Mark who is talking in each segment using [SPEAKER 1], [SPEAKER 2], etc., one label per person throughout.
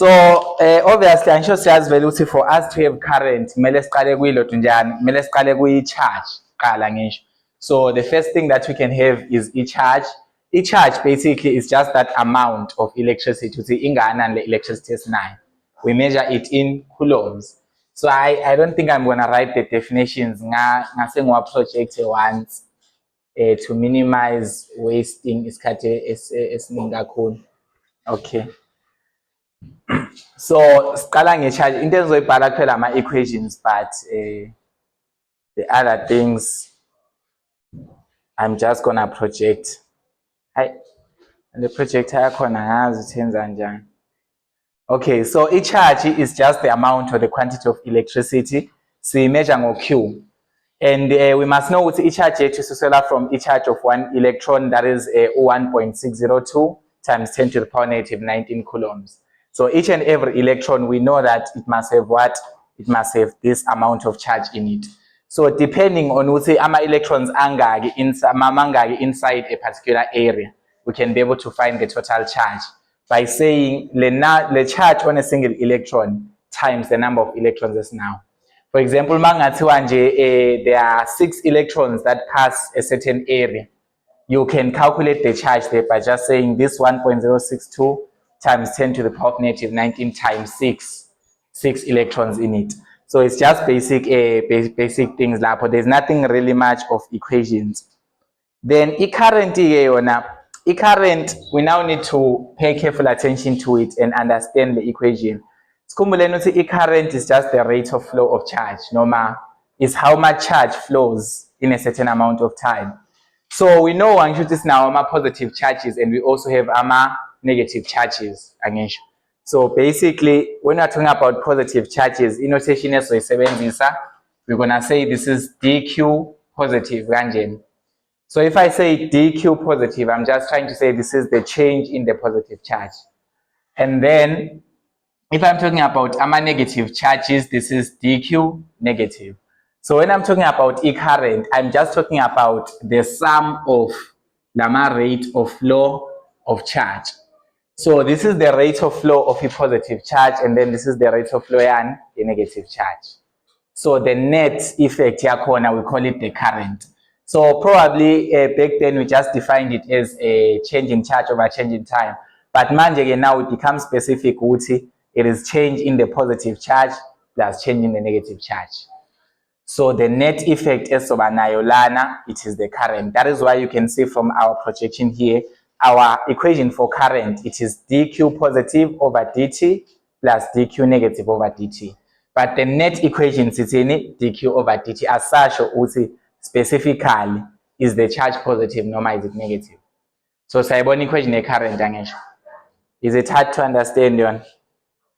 [SPEAKER 1] So obviously angisho siyazi vele ukuthi for us to have current kumele siqale kuyilothu njani, kumele siqale kuyi-charge qala ngisho. So the first thing that we can have is i-charge. I-charge basically is just that amount of electricity, ukuthi ingakanani le electricity esinayo. We measure it in coulombs. So I don't think I'm gonna write the definitions ngase ngiwa-project once to minimize wasting isikhathi esiningi kakhulu. Okay. So siqala nge-charge. Into engizoyibhala kuphela ama-equations, but the other things I'm just gonna project. The projector yakhona ngazi ukuthi yenza njani. Okay, so i-charge is just the amount or the quantity of electricity. Simeasure ngo-Q. And we must know ukuthi i-charge yethu siswela from i-charge of 1 electron, that is 1.602 times 10 to the power negative 19 coulombs. So each and every electron, we know that it must have what? It must have this amount of charge in it. So depending on ukuthi ama-electrons angaki inside a particular area, we can be able to find the total charge by saying the charge on a single electron times the number of electrons as now. For example, there are 6 electrons that pass a certain area. You can calculate the charge there by just saying this 1.062 times 10 to the power negative 19 times 6 electrons in it. So it's just basic things like, but there's nothing really much of equations. Then current, we now need to pay careful attention to it and understand the equation. Current is just the rate of flow of charge. Normal is how much charge flows in a certain amount of time. So we know one should now our positive charges, and we also have our negative charges. So basically, when we're talking about positive charges, in notation we're gonna say this is dq positive. So if I say dq positive, I'm just trying to say this is the change in the positive charge. And then if I'm talking about our negative charges, this is dq negative. So when I'm talking about current, I'm just talking about the sum of the rate of flow of charge. So this is the rate of flow of a positive charge, and then this is the rate of flow and a negative charge. So the net effect here corner, we call it the current. So probably back then we just defined it as a change in charge over change in time. But manje now it becomes specific, it is change in the positive charge plus change in the negative charge. So the net effect is Nayolana, it is the current. That is why you can see from our projection here, our equation for current, it is dq positive over dt plus dq negative over dt. But the net equation is dq over dt as such, specifically is the charge positive, normal is it negative. So sayibona equation e current. Is it hard to understand, Yon?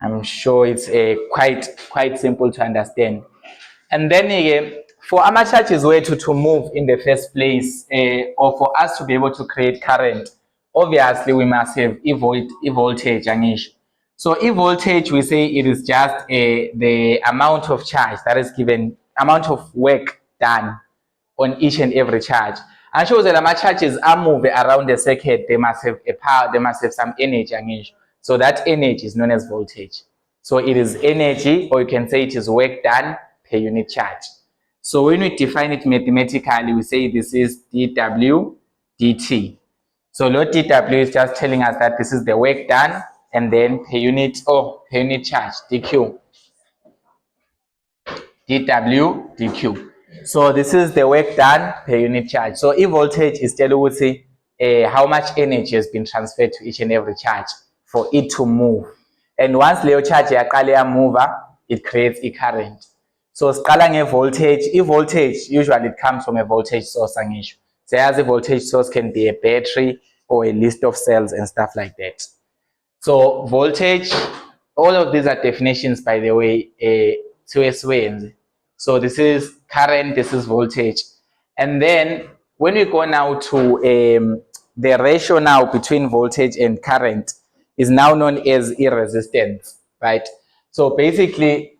[SPEAKER 1] I'm sure it's quite simple to understand. And then again, for our charges to move in the first place, or for us to be able to create current, obviously we must have a voltage. So a voltage, we say it is just the amount of charge that is given, amount of work done on each and every charge. And shows that our charges are moving around the circuit, they must have a power, they must have some energy. So that energy is known as voltage. So it is energy, or you can say it is work done per unit charge. So when we define it mathematically, we say this is dW dt. So load dW is just telling us that this is the work done, and then per unit charge, dq. dW dq. So this is the work done per unit charge. So if voltage is telling us how much energy has been transferred to each and every charge for it to move. And once Leo charge move, it creates a current. So scaling voltage, if voltage usually it comes from a voltage source. So as a voltage source can be a battery or a list of cells and stuff like that. So voltage, all of these are definitions, by the way, so this is current, this is voltage. And then when we go now to the ratio now between voltage and current is now known as a resistance, right? So basically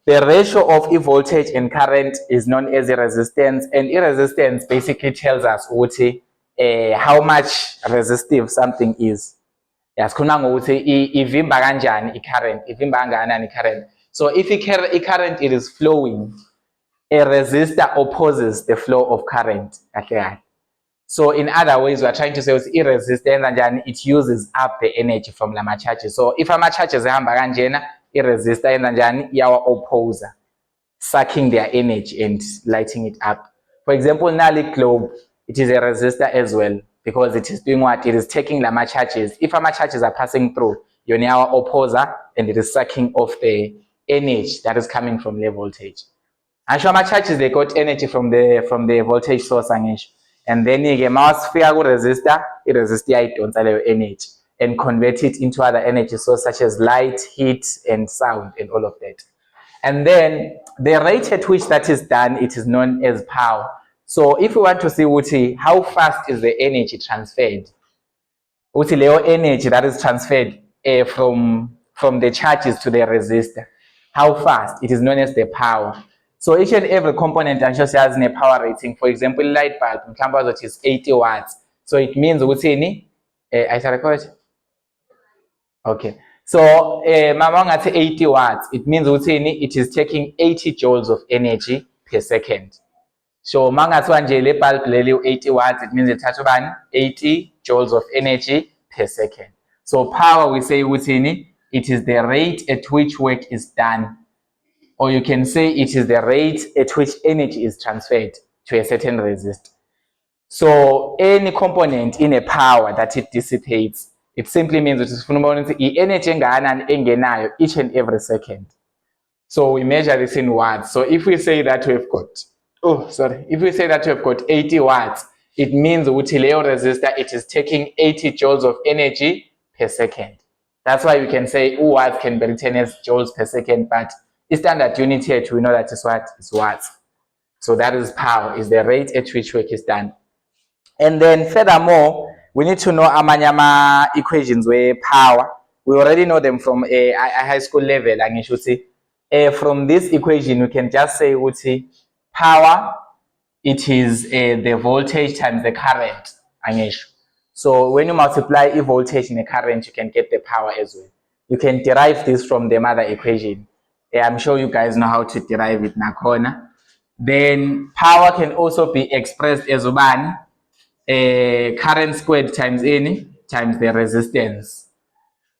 [SPEAKER 1] the ratio of a voltage and current is known as a resistance, and a resistance basically tells us how much resistive something is. Sikhuluma ngokuthi ivimba kanjani i-current, ivimba kangakanani i-current. So if i-current it is flowing, a resistor opposes the flow of current. So in other ways, we are trying to say i-resistor it uses up the energy from lama charges. So if ama-charges ehamba kanjena, i-resistor yenza njani? Iyawa-opposer, sucking their energy and lighting it up. For example, nali globe, it is a resistor as well, because it is doing what? It is taking lama charges. If ama charges are passing through, yona iyawa-opposer, and it is sucking off the energy that is coming from the voltage. And sure, my charges, they got energy from the voltage source, and then you get mouse sphere resistor, it resistor energy and convert it into other energy sources such as light, heat, and sound, and all of that. And then the rate at which that is done, it is known as power. So if we want to see how fast is the energy transferred, the energy that is transferred from the charges to the resistor, how fast, it is known as the power. So each and every component has a power rating. For example, light bulb is 80 watts. So it means I shall record. Okay. So at 80 watts, it means it is taking 80 joules of energy per second. So mangathiwa le bulb leli 80 watts, it means ithatha 80 joules of energy per second. So power, we say it is the rate at which work is done. Or you can say it is the rate at which energy is transferred to a certain resistor. So any component in a power that it dissipates, it simply means it is energy engenayo each and every second. So we measure this in watts. So if we say that we've got 80 watts, it means leyo resistor, it is taking 80 joules of energy per second. That's why we can say watts can be written as joules per second, but standard unit here, we know that is what? Is watts. So that is power, is the rate at which work is done. And then furthermore, we need to know amanyama equations where power. We already know them from a high school level. From this equation, we can just say power, it is the voltage times the current. So when you multiply a voltage in a current, you can get the power as well. You can derive this from the mother equation. I'm sure you guys know how to derive it nakhona. Then power can also be expressed as current squared times times the resistance.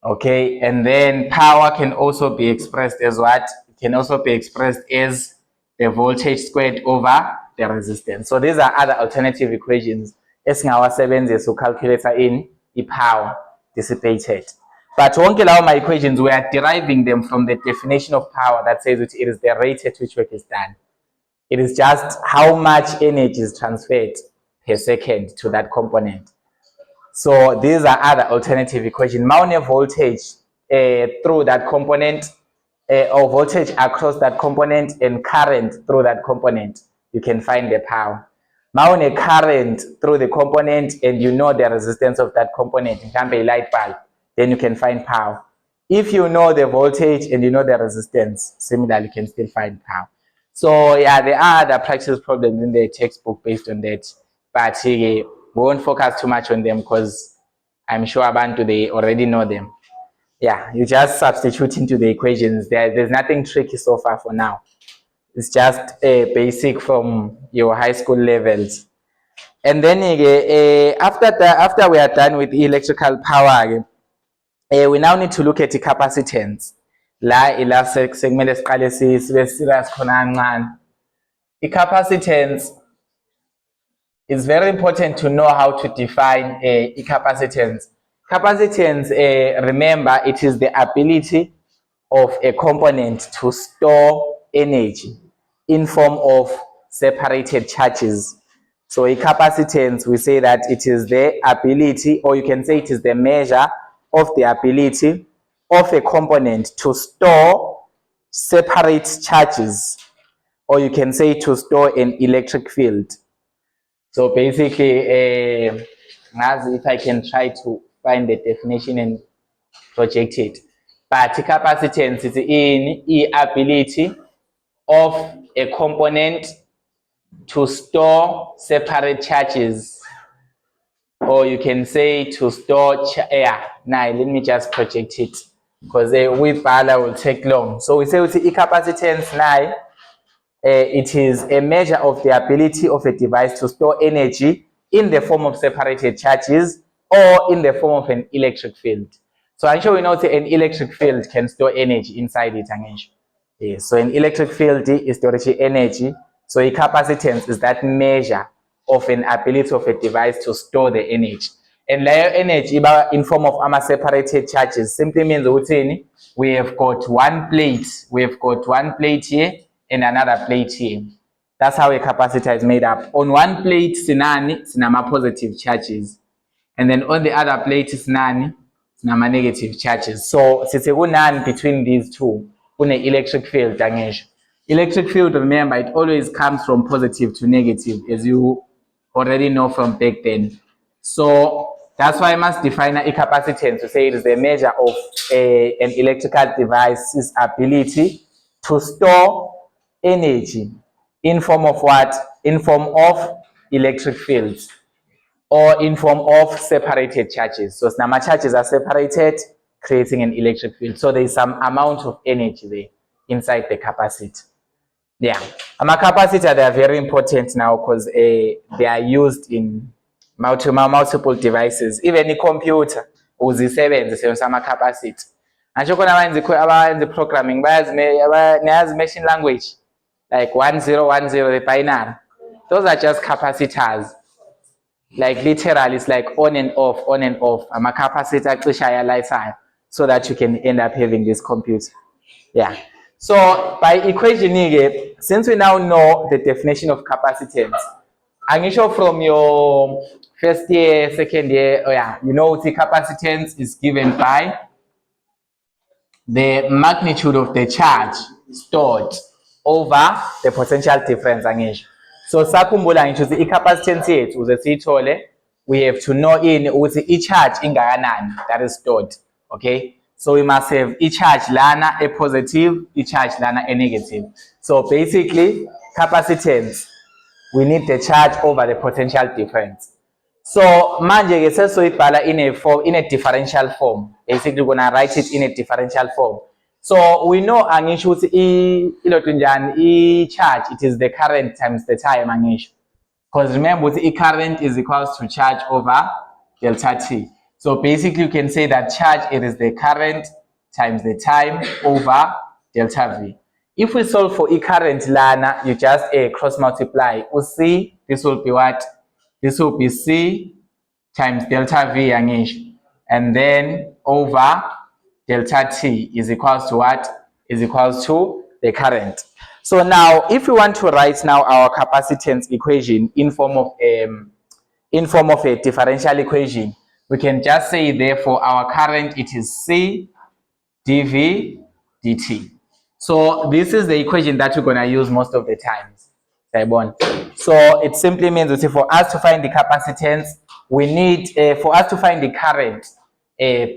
[SPEAKER 1] Okay, and then power can also be expressed as what? It can also be expressed as the voltage squared over the resistance. So these are other alternative equations esingawasebenzisa to calculate the power dissipated. But wonke lawo my equations, we are deriving them from the definition of power that says it is the rate at which work is done. It is just how much energy is transferred per second to that component. So these are other alternative equations. Mount voltage through that component, or voltage across that component, and current through that component, you can find the power. Mount a current through the component and you know the resistance of that component, it can be a light bulb, then you can find power. If you know the voltage and you know the resistance, similarly, you can still find power. So yeah, there are other practice problems in the textbook based on that, but we won't focus too much on them because I'm sure Abantu, they already know them. Yeah, you just substitute into the equations. There's nothing tricky so far for now. It's just a basic from your high school levels. And then after we are done with electrical power, we now need to look at the capacitance. La segmele siqale sibe serious khona kancane. I-capacitance, it's very important to know how to define a capacitance. Capacitance, remember, it is the ability of a component to store energy in form of separated charges. So a capacitance, we say that it is the ability, or you can say it is the measure of the ability of a component to store separate charges, or you can say to store an electric field. So basically, if I can try to find the definition and project it. But capacitance is in the ability of a component to store separate charges, or or you can say to store, now let me just project it because uyibhala will take long. So we say with the capacitance now, it is a measure of the ability of a device to store energy in the form of separated charges or in the form of an electric field. So I'm sure we know that an electric field can store energy inside it. Yes, so an electric field is storage energy. So a capacitance is that measure of an ability of a device to store the energy. And layer energy in form of separated charges simply means we have got one plate. We have got one plate here and another plate here. That's how a capacitor is made up. On one plate, sinama positive charges. And then on the other plate, sinama negative charges. So, none between these two. Electric field. Electric field, remember, it always comes from positive to negative, as you already know from back then. So, that's why I must define a capacitance to say it is the measure of an electrical device's ability to store energy in form of what? In form of electric fields or in form of separated charges. So some charges are separated, creating an electric field. So there is some amount of energy there inside the capacitor. Yeah, capacitor, they are very important now because they are used in multiple devices. Even a computer uzisebenzise ama-capacitor. Ngisho khona abayenza programming bayazi machine language like 1010, the binary. Those are just capacitors. Like literally, it's like on and off, on and off. Capacitor so that you can end up having this computer. Yeah. So by equation, since we now know the definition of capacitance, I'm sure from your first year, second year, you know the capacitance is given by the magnitude of the charge stored over the potential difference. So sakhumbula ngisho ukuthi i-capacitance yethu uze siyithole, we have to know ukuthi i-charge ingakanani that is stored. Okay, so we must have i-charge lana a positive, i-charge lana a negative. So basically capacitance, we need the charge over the potential difference. So manje ke sesoyibhala in a differential form. Basically we're gonna write it in a differential form. So we know angisho ukuthi i-charge, it is the current times the time angisho. Because remember the current is equals to charge over delta T. So basically you can say that charge, it is the current times the time over delta V. If we solve for current lana, you just cross multiply. We see this will be what? This will be C times delta V angisho. And then over delta T is equals to what? Is equals to the current. So now, if we want to write now our capacitance equation in form of a differential equation, we can just say therefore our current, it is C dV dt. So this is the equation that we're going to use most of the times. So it simply means that for us to find the capacitance, we need, for us to find the current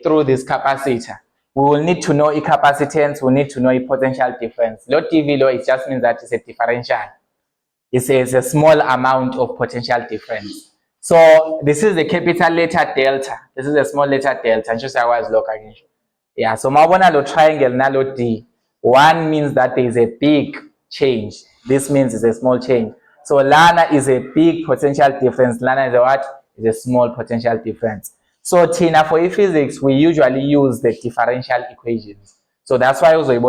[SPEAKER 1] through this capacitor, we will need to know a capacitance, we need to know a potential difference. Low dV low, it just means that it's a differential. It's a small amount of potential difference. So this is the capital letter delta. This is a small letter delta. And just I was looking. Yeah, so mabona lo triangle na lo D. One means that there is a big change. This means it's a small change. So lana is a big potential difference. Lana is a what? Is a small potential difference. So Tina, for physics, we usually use the differential equations. So that's why also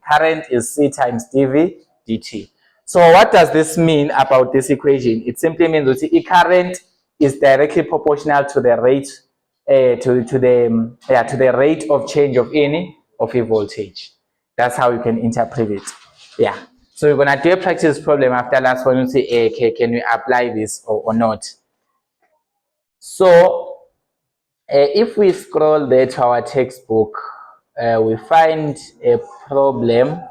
[SPEAKER 1] current is C times dV dt. So what does this mean about this equation? It simply means that the current is directly proportional to the rate to the rate of change of any of a voltage. That's how you can interpret it. Yeah. So we're gonna do a practice problem after last one. You say, okay, can we apply this or not? So if we scroll there to our textbook, we find a problem.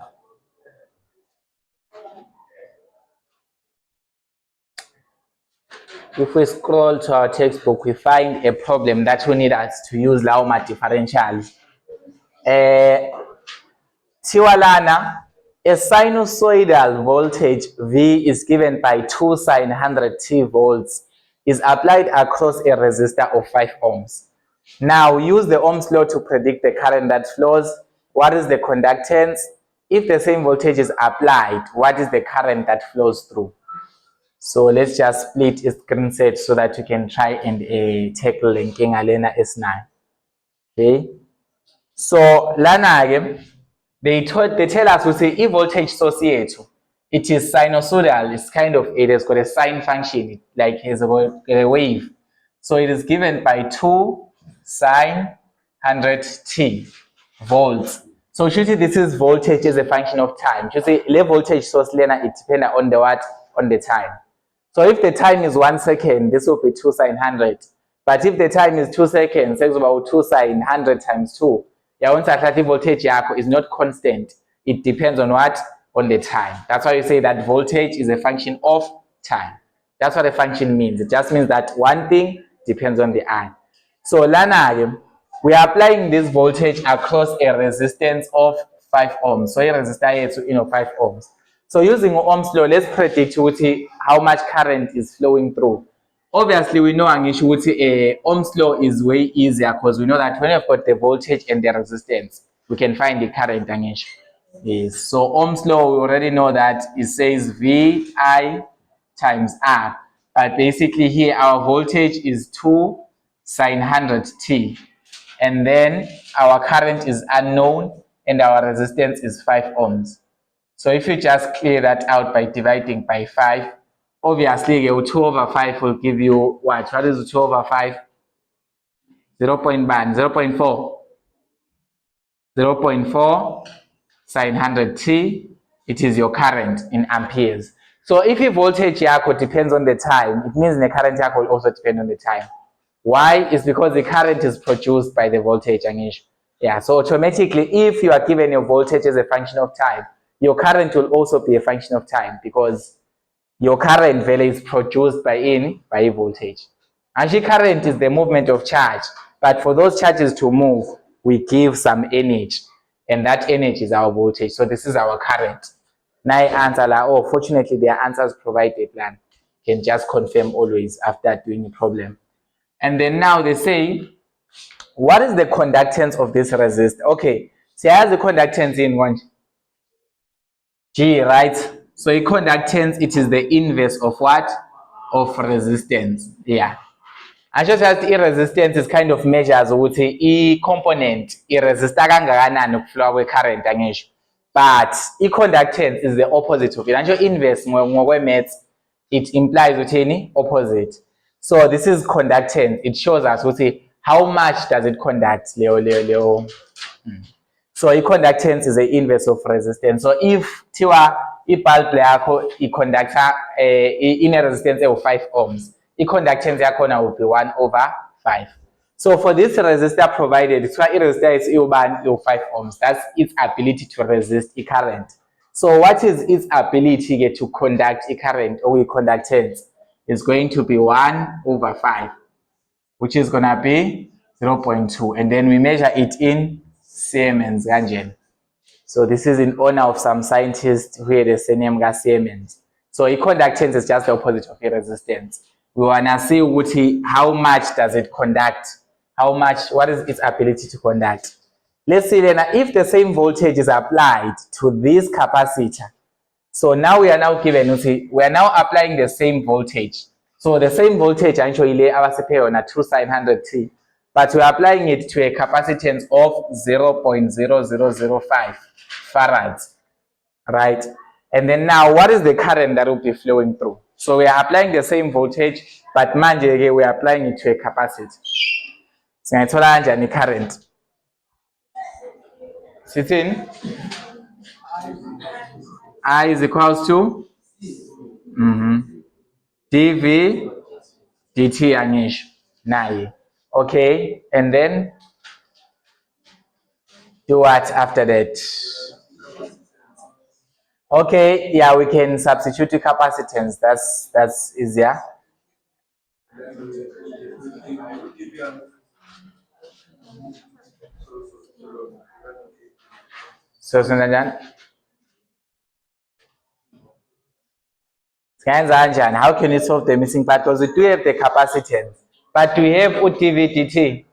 [SPEAKER 1] If we scroll to our textbook, we find a problem that we need us to use Lauma differentials. Tiwalana, a sinusoidal voltage V is given by 2 sin 100 T volts is applied across a resistor of 5 ohms. Now use the Ohm's law to predict the current that flows. What is the conductance? If the same voltage is applied, what is the current that flows through? So let's just split a screen set so that you can try and tackle inkinga lena esinayo. Okay. So lana ke they tell us to say if voltage source yethu it is sinusoidal, it's kind of, it has got a sine function, like has a wave. So it is given by 2 sine 100t volts. So you see this is voltage as a function of time. You see the voltage source lena it depends on the what? On the time. So if the time is 1 second, this will be 2 sine 100. But if the time is 2 seconds, it's about 2 sine 100 times 2. The voltage is not constant. It depends on what? On the time. That's why you say that voltage is a function of time. That's what a function means. It just means that one thing depends on the other. So lana, we are applying this voltage across a resistance of 5 ohms. So a resistor is 5 ohms. So using Ohm's law, let's predict how much current is flowing through. Obviously, we know Ohm's law is way easier because we know that when you've got the voltage and the resistance, we can find the current. Yes. So Ohm's law, we already know that it says VI times R. But basically here, our voltage is 2 sine 100t. And then our current is unknown and our resistance is 5 ohms. So if you just clear that out by dividing by 5, obviously 2 over 5 will give you what? What is 2 over 5? 0.4. 0.4 sine 100t. It is your current in amperes. So if your voltage depends on the time, it means the current will also depend on the time. Why? It's because the current is produced by the voltage. Yeah, so automatically, if you are given your voltage as a function of time, your current will also be a function of time because your current value is produced by voltage. Actually, current is the movement of charge, but for those charges to move, we give some energy, and that energy is our voltage. So this is our current. Now answer fortunately there are answers provided. Plan can just confirm always after doing the problem. And then now they say, what is the conductance of this resistor? Okay, so here's the conductance in one G, right? So a conductance, it is the inverse of what? Of resistance. Yeah. And just as resistance is kind of measures ukuthi i-component i-resista kangakanani ukuflow kwe-current angisho. But i-conductance is the opposite of it. And inverse ngokwe-maths, it implies uthini? Opposite. So this is conductance. It shows us ukuthi how much does it conduct, Leo. So i-conductance is the inverse of resistance. So if thiwa i-bulb yakho i-conductor in a resistance of 5 ohms, i-conductance yakhona will be 1 over 5. So for this resistor provided, it's why resistor is 5 ohms. That's its ability to resist a current. So what is its ability to conduct a current or a conductance? Is going to be 1 over 5, which is going to be 0.2. And then we measure it in Siemens. So this is in honor of some scientists who had the surname Siemens. So a conductance is just the opposite of a resistance. We want to see how much does it conduct, what is its ability to conduct. Let's see then if the same voltage is applied to this capacitor. So now we are now given, we are now applying the same voltage. So the same voltage actually our on a 2 sine 100t, but we are applying it to a capacitance of 0.0005 farads, right? And then now what is the current that will be flowing through? So we are applying the same voltage, but manje we are applying it to a capacitor. So the current. Sitting I is equals to dv dt angisho naye. Okay, and then do what after that? Okay, yeah, we can substitute to capacitance. That's easier. So Sundajan. How can we solve the missing part? Because we do have the capacitance, but we have dV dt.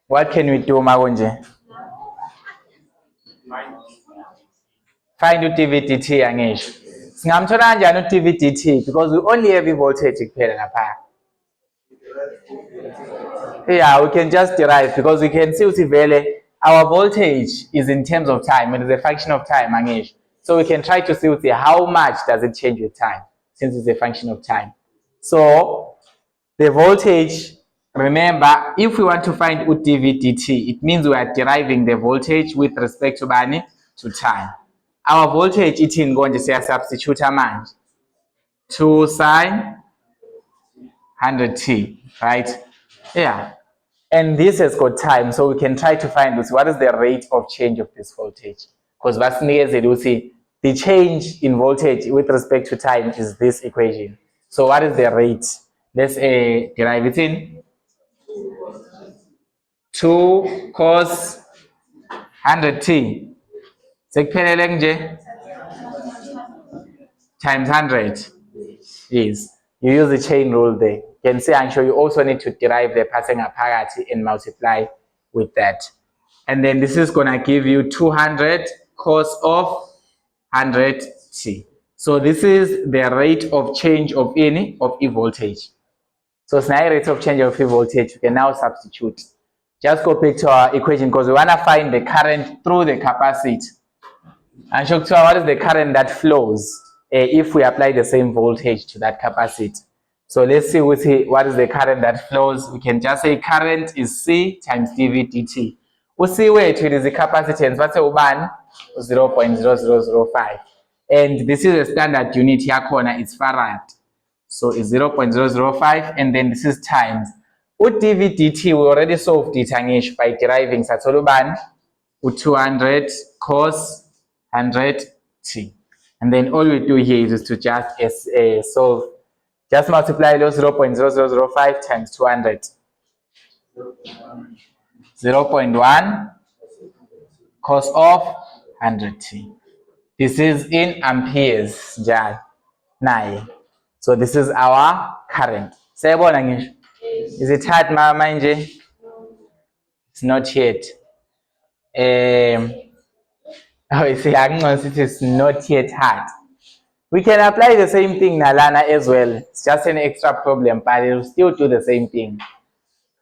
[SPEAKER 1] What can we do, Magunje? Find dV dt angisho. Singamthola kanjani dV dt because we only have voltage kuphela lapha. Yeah, we can just derive because we can see ukuthi our voltage is in terms of time, it is a function of time angisho. So we can try to see how much does it change with time since it's a function of time. So the voltage, remember, if we want to find dV dt, it means we are deriving the voltage with respect to bani, to time. Our voltage ithini konje siya-substitute manje 2 sine 100t, right? Yeah. And this has got time, so we can try to find what is the rate of change of this voltage. Because the change in voltage with respect to time is this equation. So what is the rate? Let's derive it in 2 cos 100t. Times 100. Yes. You use the chain rule there. You can see, I'm sure you also need to derive the passing apparati and multiply with that. And then this is going to give you 200 cos of 100t. So this is the rate of change of E voltage. So it's now rate of change of E voltage. You can now substitute. Just go back to our equation because we want to find the current through the capacitor. And show what is the current that flows if we apply the same voltage to that capacitor. So let's see what is the current that flows. We can just say current is C times dV dt. We see where it is the capacitance. What's a 1? 0.0005. And this is a standard unit here corner, it's farad. So it's 0.005, and then this is times. With dV dt, we already solved it by deriving Satoluban with 200 cos 100t. And then all we do here is to just solve. Just multiply those 0.0005 times 200. 0.1 cos of 100t. This is in amperes, Jai. So this is our current. Is it hard, manje? It's not yet. It's not yet hard. We can apply the same thing Lana as well. It's just an extra problem, but it will still do the same thing.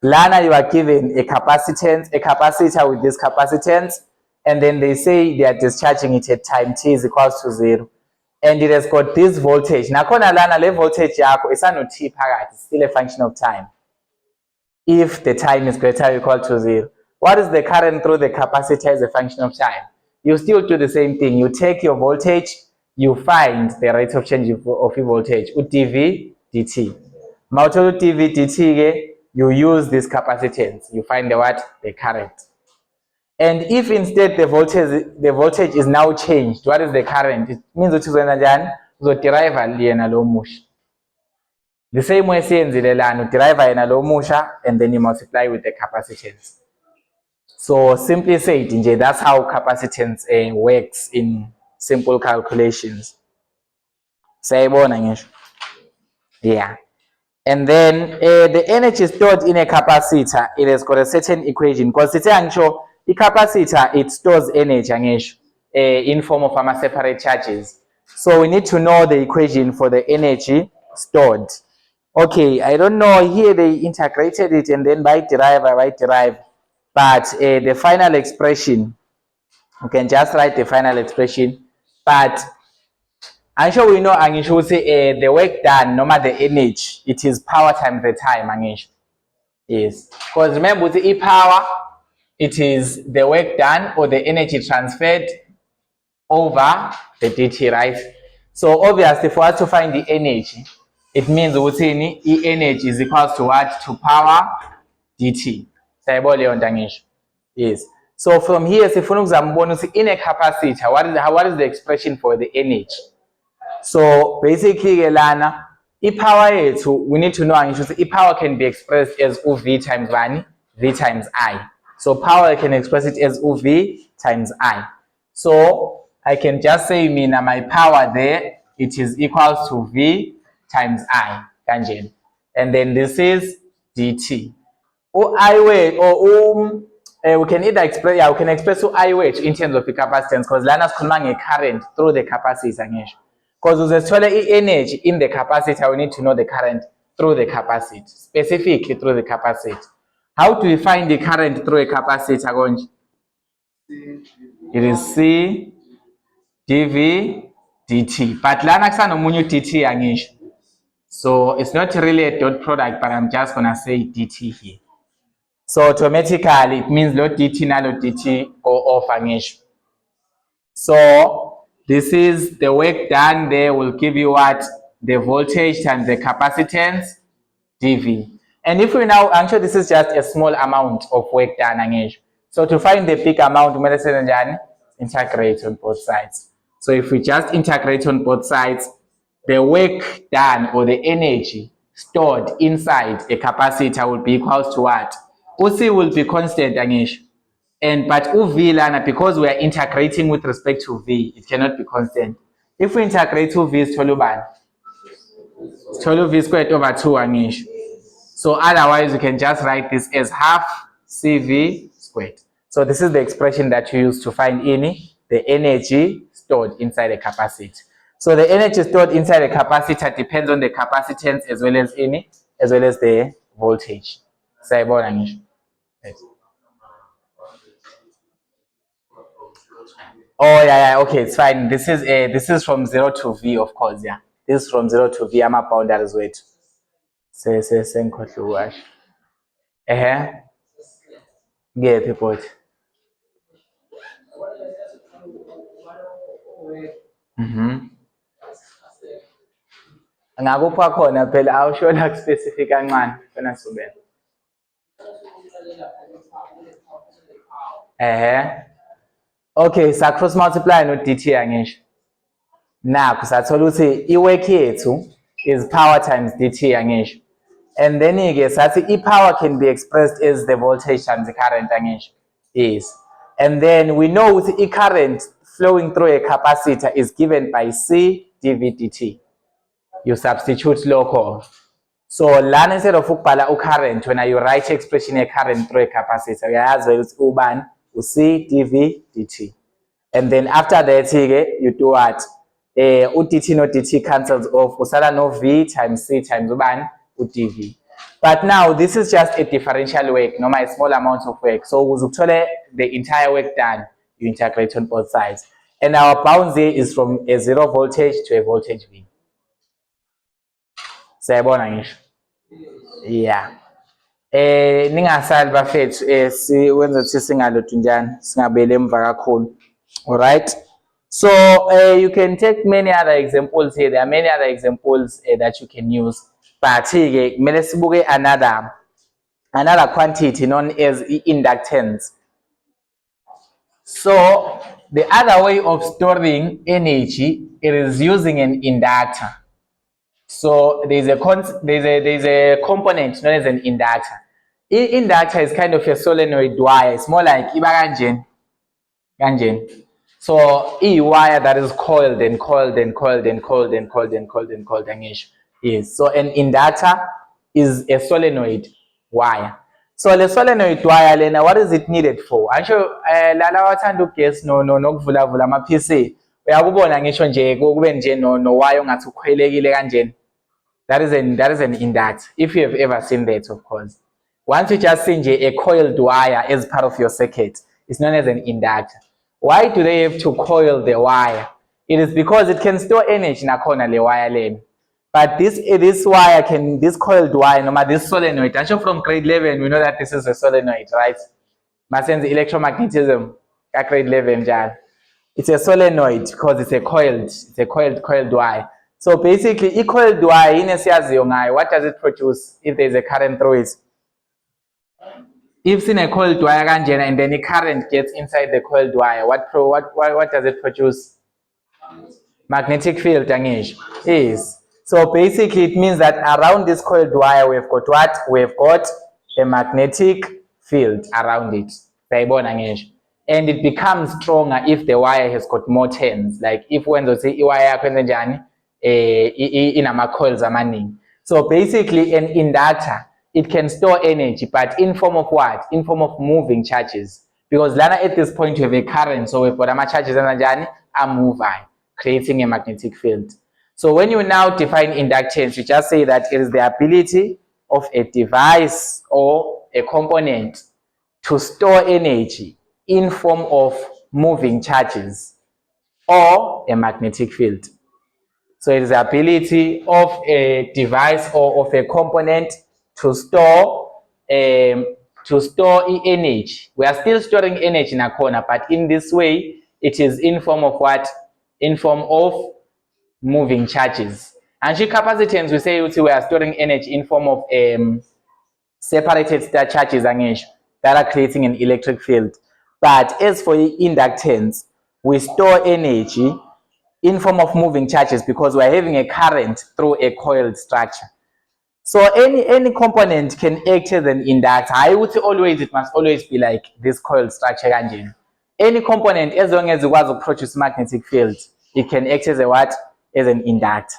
[SPEAKER 1] Lana, you are given a capacitor with this capacitance, and then they say they are discharging it at time t is equals to 0. And it has got this voltage. Nakona Lana, le voltage yako is not t parat, it's still a function of time. If the time is greater or equal to 0. What is the current through the capacitor as a function of time? You still do the same thing. You take your voltage, you find the rate of change of voltage with dV dt. Mauto dV dt, you use this capacitance. You find the current. And if instead the voltage is now changed, what is the current? It means that you derive the same way you derive and then you multiply with the capacitance. So simply say it, that's how capacitance works in simple calculations. Yeah. And then the energy stored in a capacitor, it has got a certain equation. Because it's actually the capacitor, it stores energy in form of separate charges. So we need to know the equation for the energy stored. Okay, I don't know, here they integrated it and then by derive, but the final expression, you can just write the final expression, but I'm sure we know say the work done, no matter the energy, it is power times the time. Yes, because remember the E power, it is the work done or the energy transferred over the dt, right? So obviously for us to find the energy, it means E energy is equals to what? To power dt. Yes. So from here, in a capacitor, what is the expression for the energy? So basically, Lana, E power we need to know E power can be expressed as UV times 1, V times I. So power can express it as UV times I. So I can just say my power there, it is equals to V times I, kanjena. And then this is dt. I weight or we can either express, we can express I weight in terms of the capacitance, because lana sikhuluma current through the capacitor ngisho. Because uzesithola i-energy in the capacitor, we need to know the current through the capacitor, specifically through the capacitor. How do we find the current through a capacitor konje? It is C dV dt, but lana kusanomunye dt angisho. So it's not really a dot product, but I'm just gonna say dt here. So automatically it means load dt na load dt go off angisho. So this is the work done there will give you what? The voltage times the capacitance dV. And if we now, I'm sure this is just a small amount of work done angisho. So to find the big amount, we must integrate on both sides. So if we just integrate on both sides, the work done or the energy stored inside a capacitor will be equal to what? UC will be constant angisho. And but UV lana, because we are integrating with respect to V, it cannot be constant. If we integrate UV is 12 V squared over 2 angisho. So otherwise, you can just write this as half CV squared. So this is the expression that you use to find the energy stored inside a capacitor. So the energy stored inside a capacitor depends on the capacitance as well as the voltage. Sayabona ngisho. Oh yeah, okay, it's fine. This is from 0 to V, of course, yeah. This is from 0 to V. I'm about that as well. Ngikhohle ngephi bhuti? Ngakupha khona phela awusho la specific kancane fena subela. Okay, sa cross multiply no dt angisho. Nakho sathola ukuthi i-work yethu is power times dt angisho. And then ke sathi i-power can be expressed as the voltage times the current angisho. Yes. And then we know that the current flowing through a capacitor is given by C dV dt. You substitute local. So lana instead of ukubhala current, when you write expression a current through a capacitor, uyazi ukuthi ubani C dV dt. And then after that you do what? dt no dt cancels off. Usala no V times C times ubani dV. But now this is just a differential work, no a small amount of work. So uzukuthola the entire work done, you integrate on both sides. And our bounds here is from a 0 voltage to a voltage V. Sayabona ngisho? Yeah. Ningasali bafethu siwenza ukuthi singalodwa njani, singabele emva kakhulu. All right? So you can take many other examples here. There are many other examples that you can use. But here, kumele sibuke another quantity known as inductance. So the other way of storing energy, it is using an inductor. So there's a component known as an inductor. Inductor is kind of a solenoid wire. It's more like iba kanjena. So a wire that is coiled and coiled and coiled and coiled and coiled and coiled and coiled angisho. Yes. So an inductor is a solenoid wire. So the solenoid wire lena, what is it needed for? Asho lala wathanda ugesi nokuvula vula ama PC. Uyakubona ngisho nje kube nje no wire ongathi ukhwelekile kanjena. That is an inductor. If you have ever seen that, of course. Once you just see a coiled wire as part of your circuit, it's known as an inductor. Why do they have to coil the wire? It is because it can store energy nakhona le wire lane. But this coiled wire, no matter this solenoid, actually from grade 11, we know that this is a solenoid, right? Masenzi electromagnetism, at grade 11, Jan. It's a solenoid because it's a coiled wire. So basically, a coiled wire, what does it produce if there's a current through it? If in a coiled wire and then the current gets inside the coiled wire, what does it produce? Magnetic field, yes. So basically it means that around this coiled wire we've got what? We've got a magnetic field around it. and it becomes stronger if the wire has got more turns. Like if wenza ukuthi iwire yakho yenze njani inama coils amaningi. So basically an inductor, it can store energy, but in form of what? In form of moving charges. Because lana at this point you have a current, so we've got ama charges enza njani are moving, creating a magnetic field. So when you now define inductance, you just say that it is the ability of a device or a component to store energy in form of moving charges or a magnetic field. So it is the ability of a device or of a component to store energy. We are still storing energy in a corner, but in this way, it is in form of what? In form of moving charges. And capacitance, we say we are storing energy in form of separated star charges that are creating an electric field. But as for inductance, we store energy in form of moving charges because we're having a current through a coiled structure. So any component can act as an inductor. I would say always, it must always be like this coiled structure. Any component, as long as it was to produce magnetic field, it can act as a what? As an inductor.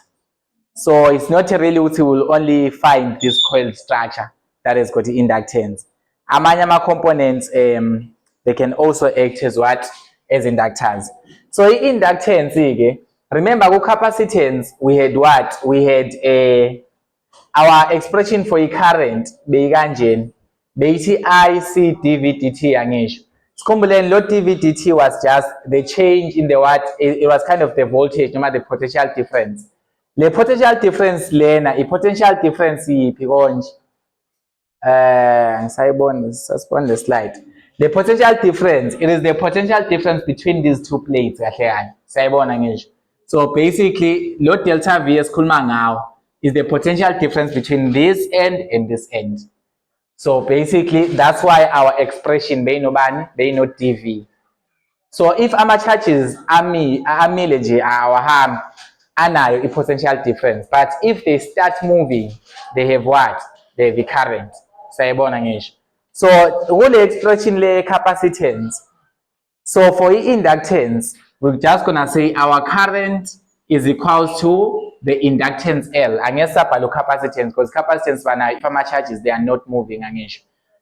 [SPEAKER 1] So it's not really what we will only find this coiled structure that has got the inductance. Amanyama components, they can also act as what? As inductors. So inductance, remember capacitance, we had what? We had our expression for a current, beyikanjeni, beyithi I C dV dt angisho. Sikhumbuleni lo dV dt was just the change in the what? It was kind of the voltage, noma the potential difference. The potential difference lena, the potential difference yiphi konje? Suspend the slide. The potential difference, it is the potential difference between these two plates. So basically, lo delta V esikhuluma ngawo is the potential difference between this end and this end. So basically, that's why our expression they know dV. So if our charges our harm anayo a potential difference, but if they start moving, they have what? They have a current. So whole expression le capacitance. So for inductance, we're just gonna say our current is equals to the inductance L. Angesa palo capacitance, because capacitance if our charges they are not moving.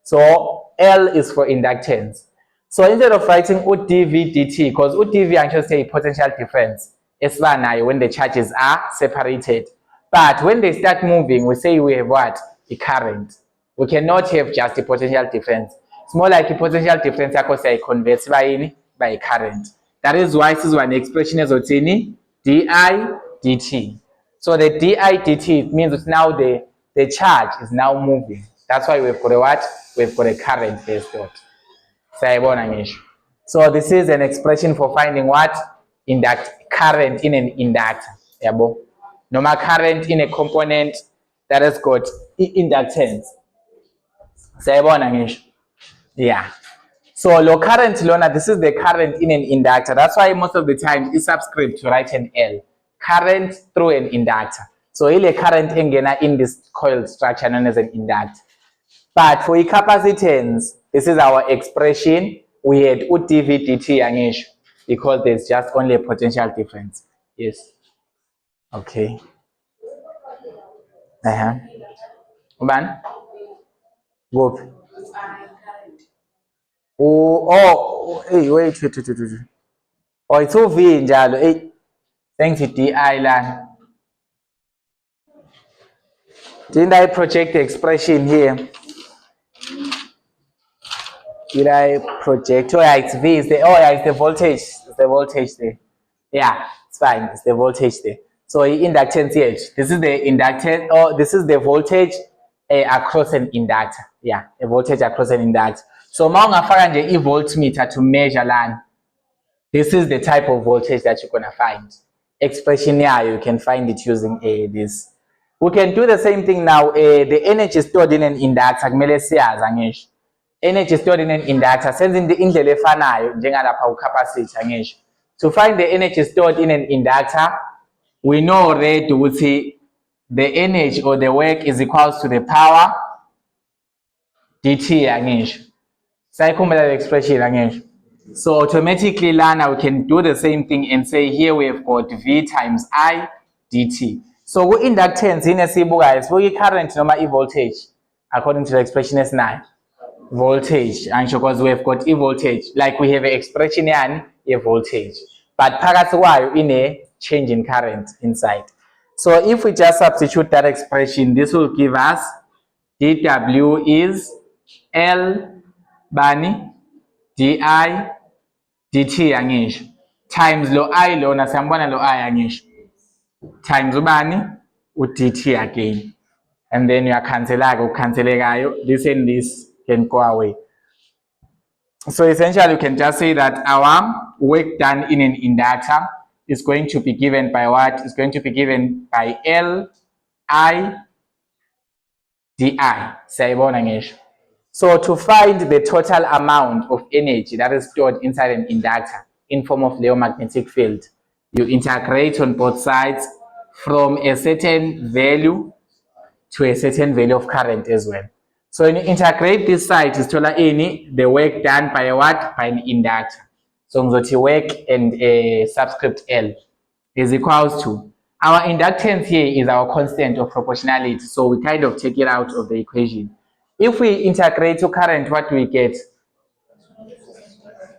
[SPEAKER 1] So L is for inductance. So instead of writing dV dt, because dV actually say potential difference, it's when the charges are separated. But when they start moving, we say we have what? A current. We cannot have just a potential difference. It's more like a potential difference because I convert by a current. That is why this is one expression is di dt. So the di dt means that now the charge is now moving. That's why we've got a what? We've got a current there stored. So this is an expression for finding what? Current in an inductor. Normal current in a component that has got inductance. Yeah. So low current lona, this is the current in an inductor. That's why most of the time it's subscript to write an L. Current through an inductor. So ile current engena in this coiled structure known as an inductor. But for a capacitance, this is our expression. We had dV dt because there's just only a potential difference. Yes. Okay. Uban? Go. Hey, wait. Oh, it's OV njalo. Hey, thanks to DI lan. Didn't I project the expression here? Did I project? Oh, yeah, it's V. It's the voltage. It's the voltage there. Yeah, it's fine. It's the voltage there. So inductance here. This is the inductance, or this is the voltage across an inductor. Yeah, a voltage across an inductor. So ungafaka nje i-voltmeter to measure lan. This is the type of voltage that you're gonna find. Expression here, you can find it using this. We can do the same thing now. The energy stored in an inductor, energy stored in an inductor, sending the indlela efanayo njengalapha ucapacitor ngisho. To find the energy stored in an inductor, we know already ukuthi the energy or the work is equals to the power dt angisho. Sayikhumbula le expression angisho. So automatically lana we can do the same thing and say here we have got V times I dt. So ku-inductance yini esiyibukayo? Sibuka i-current noma i-voltage according to the expression esinayo. Voltage, and because we have got e-voltage, like we have an expression yani ye-voltage, but phakathi kwayo in a change in current inside. So if we just substitute that expression, this will give us dw is L bani di dt angisho times lo I lona siyambona lo I angisho times ubani u-dt again, and then uyakhanselaka ukukhanselekayo, this and this can go away. So essentially, you can just say that our work done in an inductor is going to be given by what? It's going to be given by L I di. So to find the total amount of energy that is stored inside an inductor in form of magnetic field, you integrate on both sides from a certain value to a certain value of current as well. So when you integrate this side, is the work done by what? By an inductor. So ngizoti work and a subscript L is equals to, our inductance here is our constant of proportionality, so we kind of take it out of the equation. If we integrate to current, what do we get?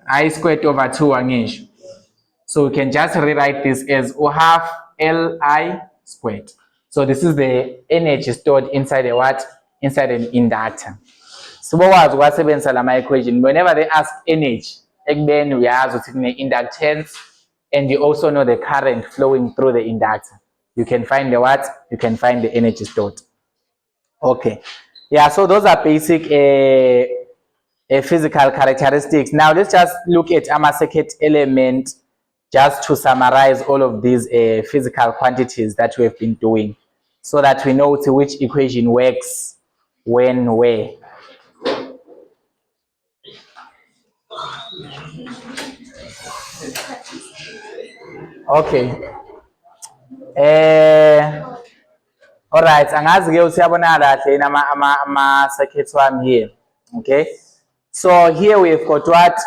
[SPEAKER 1] I squared over 2 angisho. So we can just rewrite this as half Li squared. So this is the energy stored inside a what? Inside an inductor. So what was my equation? Whenever they ask energy, then we are taking the inductance, and you also know the current flowing through the inductor. You can find the what? You can find the energy stored. Okay. Yeah, so those are basic physical characteristics. Now let's just look at our circuit element, just to summarize all of these physical quantities that we have been doing, so that we know which equation works when, where. Okay. All right, angazi ke usiyabonakala kahle yini ama circuits wami here. Okay, so here we have got what?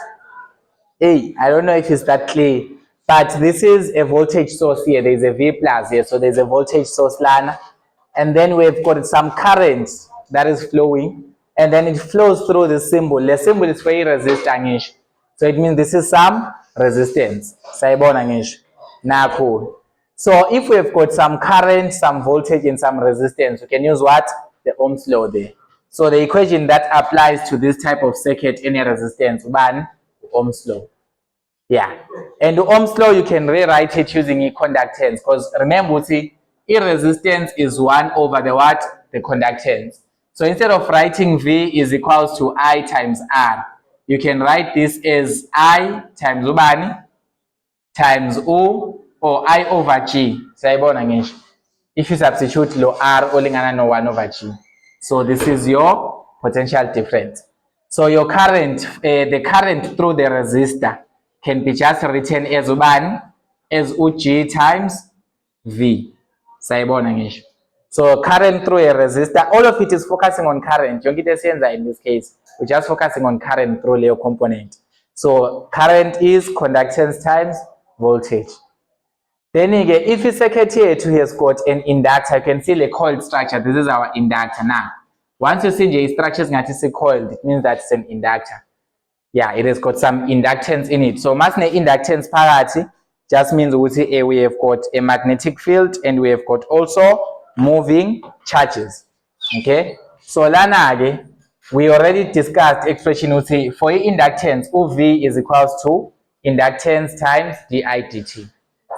[SPEAKER 1] Hey, I don't know if it's that clear, but this is a voltage source here. There's a V plus here, so there's a voltage source lana, and then we've got some current that is flowing, and then it flows through the symbol. The symbol is for resistance, so it means this is some resistance. Sayibona ngisho. Nakho. So if we've got some current, some voltage, and some resistance, we can use what? The Ohm's law there. So the equation that applies to this type of circuit, any resistance, one, Ohm's law. Yeah. And the Ohm's law, you can rewrite it using conductance, because remember, see, resistance is 1 over the what? The conductance. So instead of writing V is equals to I times R, you can write this as I times ubani times U, or I over G. If you substitute low R, olingana no 1 over G. So this is your potential difference. So your current, the current through the resistor can be just written as ubani, as UG times V. So current through a resistor, all of it is focusing on current. You get the in this case, we're just focusing on current through Leo component. So current is conductance times voltage. Then again, if you circuit here to has got an inductor, you can see the coiled structure. This is our inductor now. Once you see the structures not coiled, it means that it's an inductor. Yeah, it has got some inductance in it. So mas ne inductance parity just means we have got a magnetic field, and we have got also moving charges. Okay, so lana we already discussed expression for inductance, UV is equals to inductance times di dt.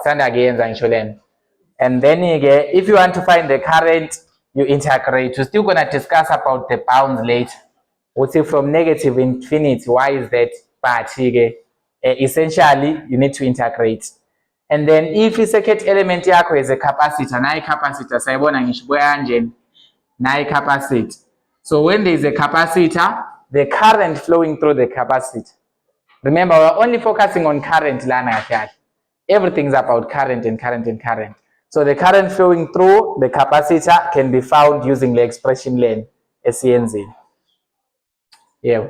[SPEAKER 1] And then again, if you want to find the current, you integrate. We're still going to discuss about the bounds later. We'll see from negative infinity, why is that? But essentially, you need to integrate. And then if the circuit element yakho is a capacitor, na capacitor, sayibona ngisho engine, na capacitor. So when there is a capacitor, the current flowing through the capacitor. Remember, we're only focusing on current lana. Everything's about current and current and current. So the current flowing through the capacitor can be found using the expression lane, SCNZ. Yeah.